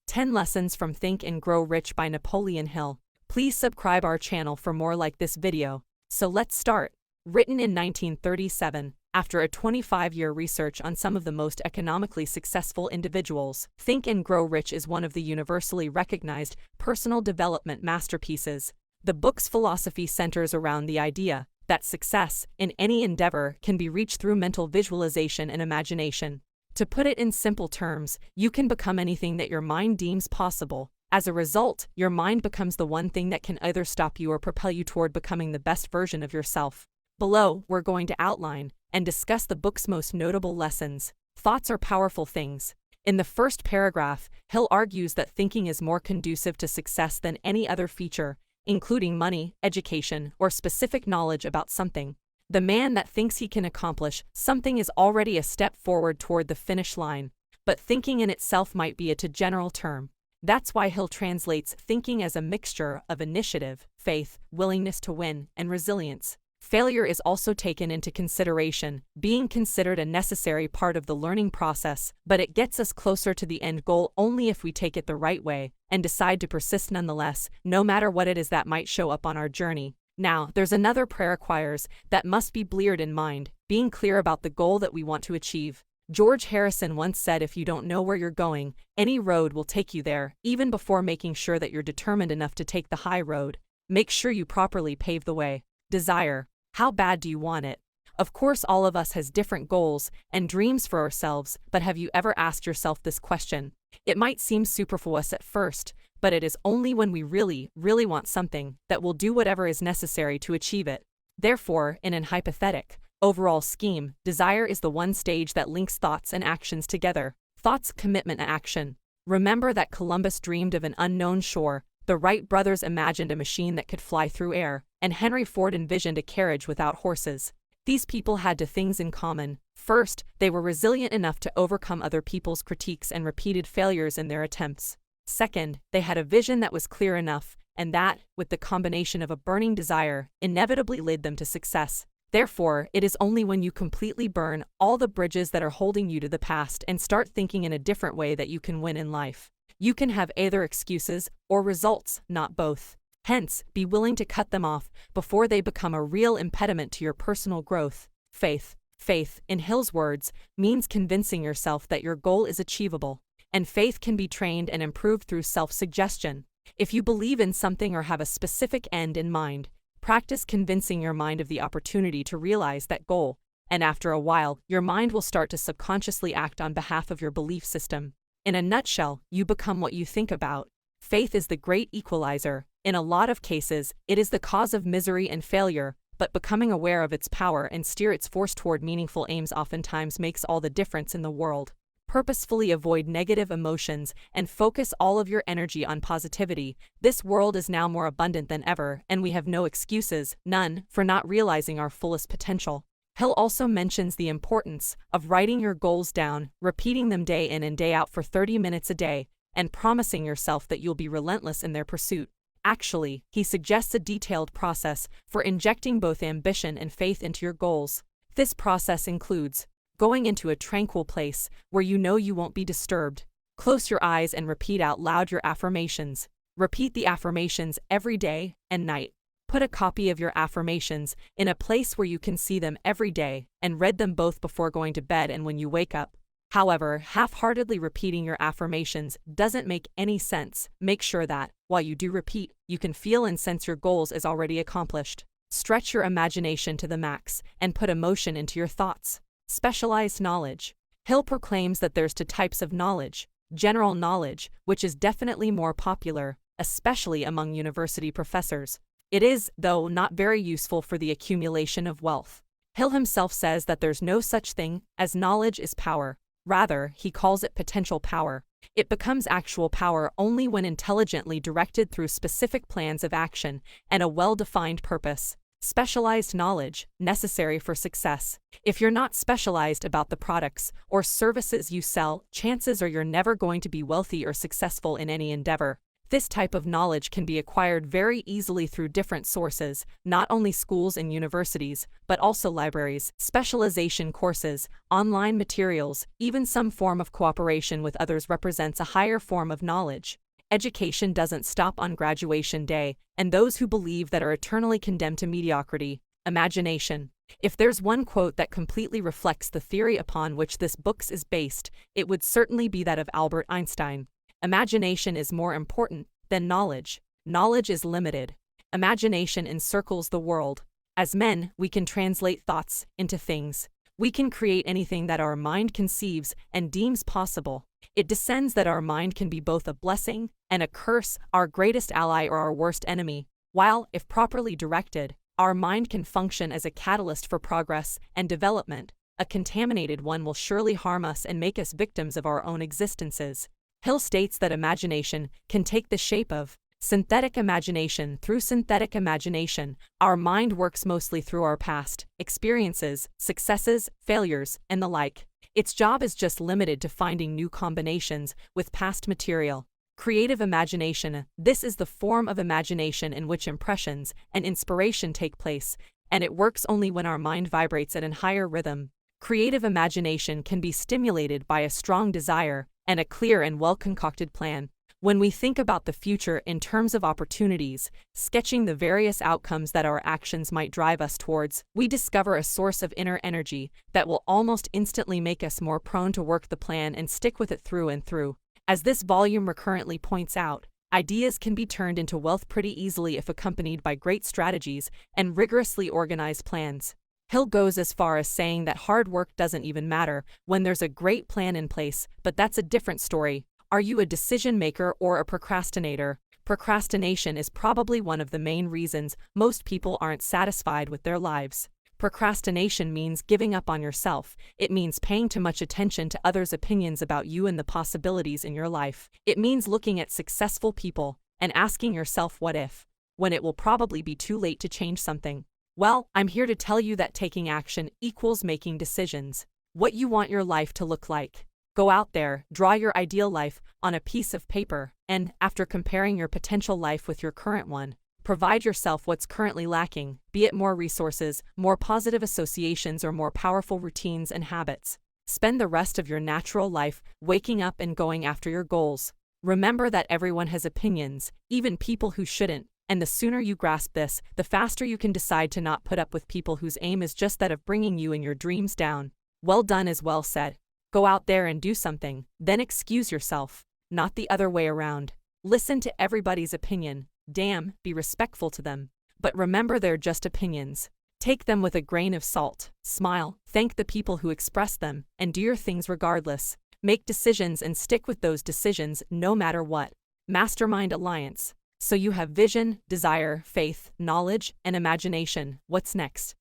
10 Lessons from Think and Grow Rich by Napoleon Hill. Please subscribe our channel for more like this video. So let's start. Written in 1937, after a 25-year research on some of the most economically successful individuals, Think and Grow Rich is one of the universally recognized personal development masterpieces. The book's philosophy centers around the idea that success in any endeavor can be reached through mental visualization and imagination. To put it in simple terms, you can become anything that your mind deems possible. As a result, your mind becomes the one thing that can either stop you or propel you toward becoming the best version of yourself. Below, we're going to outline and discuss the book's most notable lessons. Thoughts are powerful things. In the first paragraph, Hill argues that thinking is more conducive to success than any other feature, including money, education, or specific knowledge about something. The man that thinks he can accomplish something is already a step forward toward the finish line, but thinking in itself might be a too general term. That's why Hill translates thinking as a mixture of initiative, faith, willingness to win, and resilience. Failure is also taken into consideration, being considered a necessary part of the learning process, but it gets us closer to the end goal only if we take it the right way and decide to persist nonetheless, no matter what it is that might show up on our journey. Now, there's another prerequisite that must be cleared in mind, being clear about the goal that we want to achieve. George Harrison once said, if you don't know where you're going, any road will take you there. Even before making sure that you're determined enough to take the high road, make sure you properly pave the way. Desire. How bad do you want it? Of course, all of us has different goals and dreams for ourselves, but have you ever asked yourself this question? It might seem superfluous at first, but it is only when we really want something that we'll do whatever is necessary to achieve it. Therefore, in an hypothetical, overall scheme, desire is the one stage that links thoughts and actions together. Thoughts, commitment, and action. Remember that Columbus dreamed of an unknown shore, the Wright brothers imagined a machine that could fly through air, and Henry Ford envisioned a carriage without horses. These people had two things in common. First, they were resilient enough to overcome other people's critiques and repeated failures in their attempts. Second, they had a vision that was clear enough, and that, with the combination of a burning desire, inevitably led them to success. Therefore, it is only when you completely burn all the bridges that are holding you to the past and start thinking in a different way that you can win in life. You can have either excuses or results, not both. Hence, be willing to cut them off before they become a real impediment to your personal growth. Faith. Faith, in Hill's words, means convincing yourself that your goal is achievable. And faith can be trained and improved through self-suggestion. If you believe in something or have a specific end in mind, practice convincing your mind of the opportunity to realize that goal, and after a while, your mind will start to subconsciously act on behalf of your belief system. In a nutshell, you become what you think about. Faith is the great equalizer. In a lot of cases, it is the cause of misery and failure, but becoming aware of its power and steer its force toward meaningful aims oftentimes makes all the difference in the world. Purposefully avoid negative emotions and focus all of your energy on positivity. This world is now more abundant than ever, and we have no excuses, none, for not realizing our fullest potential. Hill also mentions the importance of writing your goals down, repeating them day in and day out for 30 minutes a day, and promising yourself that you'll be relentless in their pursuit. Actually, he suggests a detailed process for injecting both ambition and faith into your goals. This process includes going into a tranquil place where you know you won't be disturbed. Close your eyes and repeat out loud your affirmations. Repeat the affirmations every day and night. Put a copy of your affirmations in a place where you can see them every day and read them both before going to bed and when you wake up. However, half-heartedly repeating your affirmations doesn't make any sense. Make sure that, while you do repeat, you can feel and sense your goals as already accomplished. Stretch your imagination to the max and put emotion into your thoughts. Specialized knowledge. Hill proclaims that there's two types of knowledge. General knowledge, which is definitely more popular, especially among university professors. It is, though, not very useful for the accumulation of wealth. Hill himself says that there's no such thing as knowledge is power. Rather, he calls it potential power. It becomes actual power only when intelligently directed through specific plans of action and a well-defined purpose. Specialized knowledge, necessary for success. If you're not specialized about the products or services you sell, chances are you're never going to be wealthy or successful in any endeavor. This type of knowledge can be acquired very easily through different sources, not only schools and universities, but also libraries, specialization courses, online materials, even some form of cooperation with others represents a higher form of knowledge. Education doesn't stop on graduation day, and those who believe that are eternally condemned to mediocrity. Imagination. If there's one quote that completely reflects the theory upon which this book is based, it would certainly be that of Albert Einstein. Imagination is more important than knowledge. Knowledge is limited. Imagination encircles the world. As men, we can translate thoughts into things. We can create anything that our mind conceives and deems possible. It descends that our mind can be both a blessing and a curse, our greatest ally or our worst enemy, while, if properly directed, our mind can function as a catalyst for progress and development. A contaminated one will surely harm us and make us victims of our own existences. Hill states that imagination can take the shape of synthetic imagination. Through synthetic imagination, our mind works mostly through our past experiences, successes, failures, and the like. Its job is just limited to finding new combinations with past material. Creative imagination. This is the form of imagination in which impressions and inspiration take place, and it works only when our mind vibrates at a higher rhythm. Creative imagination can be stimulated by a strong desire and a clear and well-concocted plan. When we think about the future in terms of opportunities, sketching the various outcomes that our actions might drive us towards, we discover a source of inner energy that will almost instantly make us more prone to work the plan and stick with it through and through. As this volume recurrently points out, ideas can be turned into wealth pretty easily if accompanied by great strategies and rigorously organized plans. Hill goes as far as saying that hard work doesn't even matter when there's a great plan in place, but that's a different story. Are you a decision maker or a procrastinator? Procrastination is probably one of the main reasons most people aren't satisfied with their lives. Procrastination means giving up on yourself. It means paying too much attention to others' opinions about you and the possibilities in your life. It means looking at successful people and asking yourself what if, when it will probably be too late to change something. Well, I'm here to tell you that taking action equals making decisions. What you want your life to look like. Go out there, draw your ideal life on a piece of paper, and, after comparing your potential life with your current one, provide yourself what's currently lacking, be it more resources, more positive associations, or more powerful routines and habits. Spend the rest of your natural life waking up and going after your goals. Remember that everyone has opinions, even people who shouldn't. And the sooner you grasp this, the faster you can decide to not put up with people whose aim is just that of bringing you and your dreams down. Well done is well said. Go out there and do something, then excuse yourself. Not the other way around. Listen to everybody's opinion. Damn, be respectful to them. But remember they're just opinions. Take them with a grain of salt. Smile, thank the people who express them, and do your things regardless. Make decisions and stick with those decisions no matter what. Mastermind Alliance. So you have vision, desire, faith, knowledge, and imagination. What's next?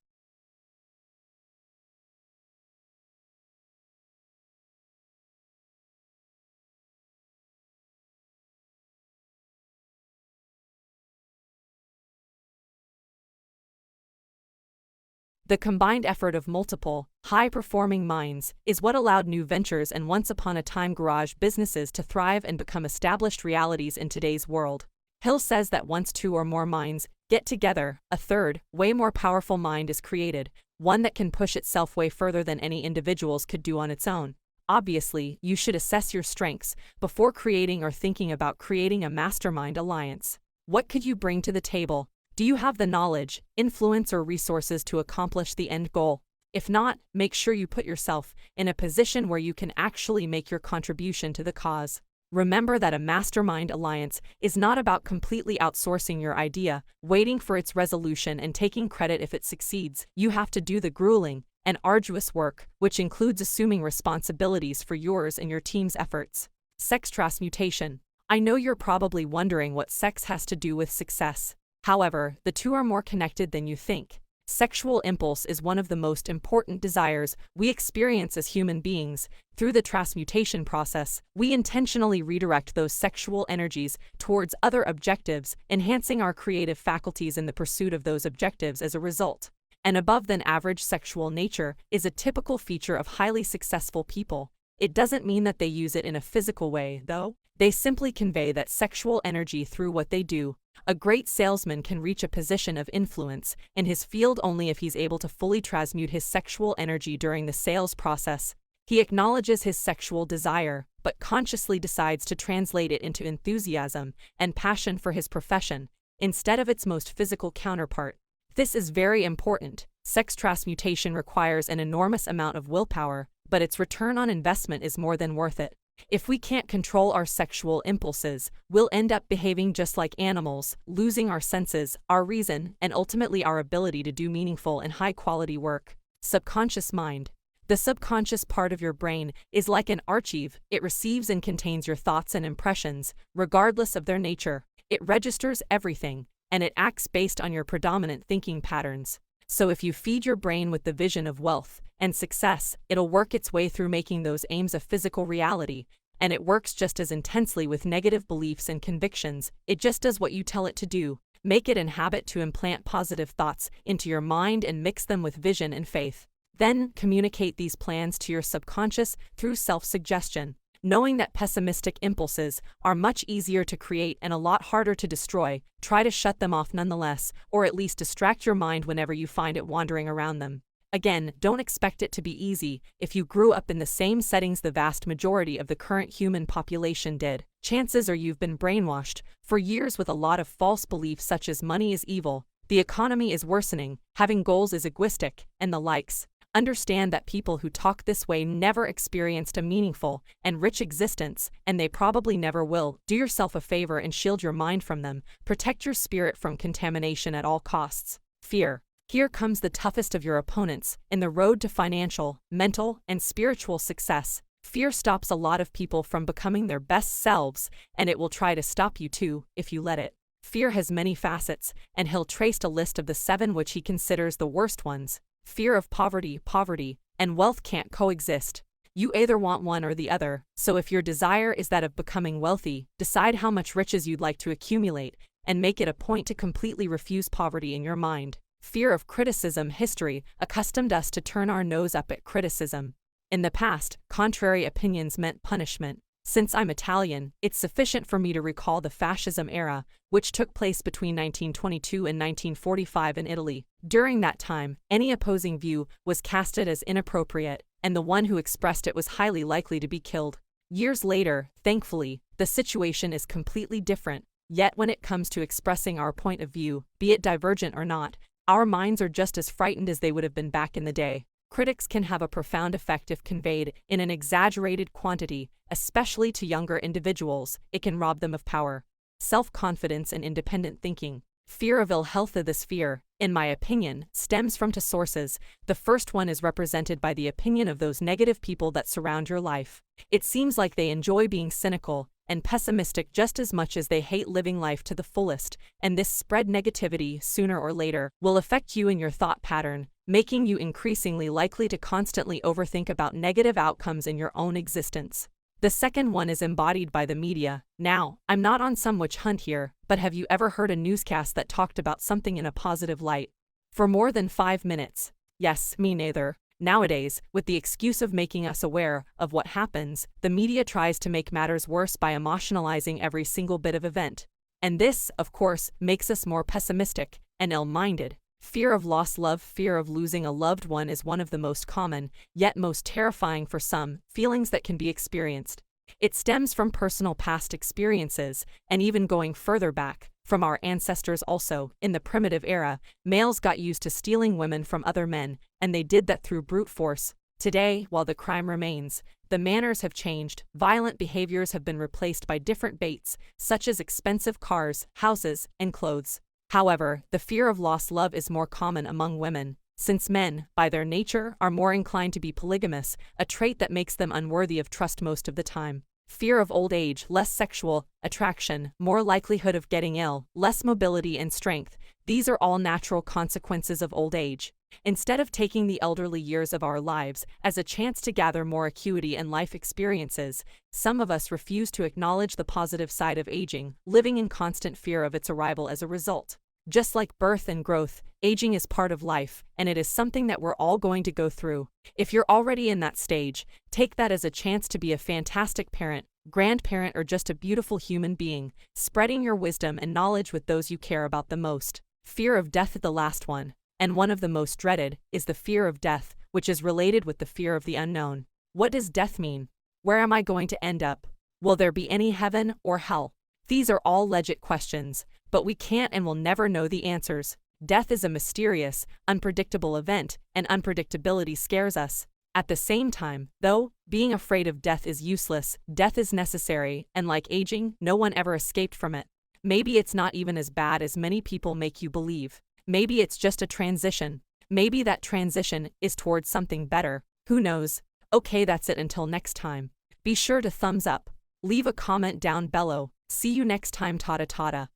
The combined effort of multiple, high-performing minds is what allowed new ventures and once-upon-a-time garage businesses to thrive and become established realities in today's world. Hill says that once two or more minds get together, a third, way more powerful mind is created, one that can push itself way further than any individuals could do on its own. Obviously, you should assess your strengths before creating or thinking about creating a mastermind alliance. What could you bring to the table? Do you have the knowledge, influence, or resources to accomplish the end goal? If not, make sure you put yourself in a position where you can actually make your contribution to the cause. Remember that a mastermind alliance is not about completely outsourcing your idea, waiting for its resolution and taking credit if it succeeds. You have to do the grueling and arduous work, which includes assuming responsibilities for yours and your team's efforts. Sex transmutation. I know you're probably wondering what sex has to do with success. However, the two are more connected than you think. Sexual impulse is one of the most important desires we experience as human beings. Through the transmutation process, we intentionally redirect those sexual energies towards other objectives, enhancing our creative faculties in the pursuit of those objectives as a result. An above-than-average sexual nature is a typical feature of highly successful people. It doesn't mean that they use it in a physical way, though. They simply convey that sexual energy through what they do. A great salesman can reach a position of influence in his field only if he's able to fully transmute his sexual energy during the sales process. He acknowledges his sexual desire, but consciously decides to translate it into enthusiasm and passion for his profession, instead of its most physical counterpart. This is very important. Sex transmutation requires an enormous amount of willpower, but its return on investment is more than worth it. If we can't control our sexual impulses, we'll end up behaving just like animals, losing our senses, our reason, and ultimately our ability to do meaningful and high-quality work. Subconscious mind. The subconscious part of your brain is like an archive. It receives and contains your thoughts and impressions, regardless of their nature. It registers everything, and it acts based on your predominant thinking patterns. So if you feed your brain with the vision of wealth and success, it'll work its way through making those aims a physical reality, and it works just as intensely with negative beliefs and convictions. It just does what you tell it to do. Make it an habit to implant positive thoughts into your mind and mix them with vision and faith. Then communicate these plans to your subconscious through self-suggestion. Knowing that pessimistic impulses are much easier to create and a lot harder to destroy, try to shut them off nonetheless, or at least distract your mind whenever you find it wandering around them. Again, don't expect it to be easy. If you grew up in the same settings the vast majority of the current human population did, chances are you've been brainwashed for years with a lot of false beliefs such as money is evil, the economy is worsening, having goals is egoistic, and the likes. Understand that people who talk this way never experienced a meaningful and rich existence, and they probably never will. Do yourself a favor and shield your mind from them. Protect your spirit from contamination at all costs. Fear. Here comes the toughest of your opponents in the road to financial, mental, and spiritual success. Fear stops a lot of people from becoming their best selves, and it will try to stop you too, if you let it. Fear has many facets, and he'll trace a list of the 7 which he considers the worst ones. Fear of poverty, and wealth can't coexist. You either want one or the other, so if your desire is that of becoming wealthy, decide how much riches you'd like to accumulate, and make it a point to completely refuse poverty in your mind. Fear of criticism. History accustomed us to turn our nose up at criticism. In the past, contrary opinions meant punishment. Since I'm Italian, it's sufficient for me to recall the fascism era, which took place between 1922 and 1945 in Italy. During that time, any opposing view was casted as inappropriate, and the one who expressed it was highly likely to be killed. Years later, thankfully, the situation is completely different. Yet when it comes to expressing our point of view, be it divergent or not, our minds are just as frightened as they would have been back in the day. Critics can have a profound effect if conveyed in an exaggerated quantity, especially to younger individuals. It can rob them of power, self-confidence, and independent thinking. Fear of ill health. This fear, in my opinion, stems from 2 sources. The first one is represented by the opinion of those negative people that surround your life. It seems like they enjoy being cynical and pessimistic just as much as they hate living life to the fullest, and this spread negativity sooner or later will affect you and your thought pattern, making you increasingly likely to constantly overthink about negative outcomes in your own existence. The second one is embodied by the media. Now, I'm not on some witch hunt here, but have you ever heard a newscast that talked about something in a positive light for more than 5 minutes? Yes, me neither. Nowadays, with the excuse of making us aware of what happens, the media tries to make matters worse by emotionalizing every single bit of event. And this, of course, makes us more pessimistic and ill-minded. Fear of lost love. Fear of losing a loved one is one of the most common, yet most terrifying for some, feelings that can be experienced. It stems from personal past experiences, and even going further back, from our ancestors also. In the primitive era, males got used to stealing women from other men, and they did that through brute force. Today, while the crime remains, the manners have changed. Violent behaviors have been replaced by different baits, such as expensive cars, houses, and clothes. However, the fear of lost love is more common among women, since men, by their nature, are more inclined to be polygamous, a trait that makes them unworthy of trust most of the time. Fear of old age. Less sexual attraction, more likelihood of getting ill, less mobility and strength. These are all natural consequences of old age. Instead of taking the elderly years of our lives as a chance to gather more acuity and life experiences, some of us refuse to acknowledge the positive side of aging, living in constant fear of its arrival as a result. Just like birth and growth, aging is part of life, and it is something that we're all going to go through. If you're already in that stage, take that as a chance to be a fantastic parent, grandparent, or just a beautiful human being, spreading your wisdom and knowledge with those you care about the most. Fear of death is the last one, and one of the most dreaded, is the fear of death, which is related with the fear of the unknown. What does death mean? Where am I going to end up? Will there be any heaven or hell? These are all legit questions, but we can't and will never know the answers. Death is a mysterious, unpredictable event, and unpredictability scares us. At the same time, though, being afraid of death is useless. Death is necessary, and like aging, no one ever escaped from it. Maybe it's not even as bad as many people make you believe. Maybe it's just a transition. Maybe that transition is towards something better. Who knows? Okay, that's it until next time. Be sure to thumbs up. Leave a comment down below. See you next time, Tata Tata.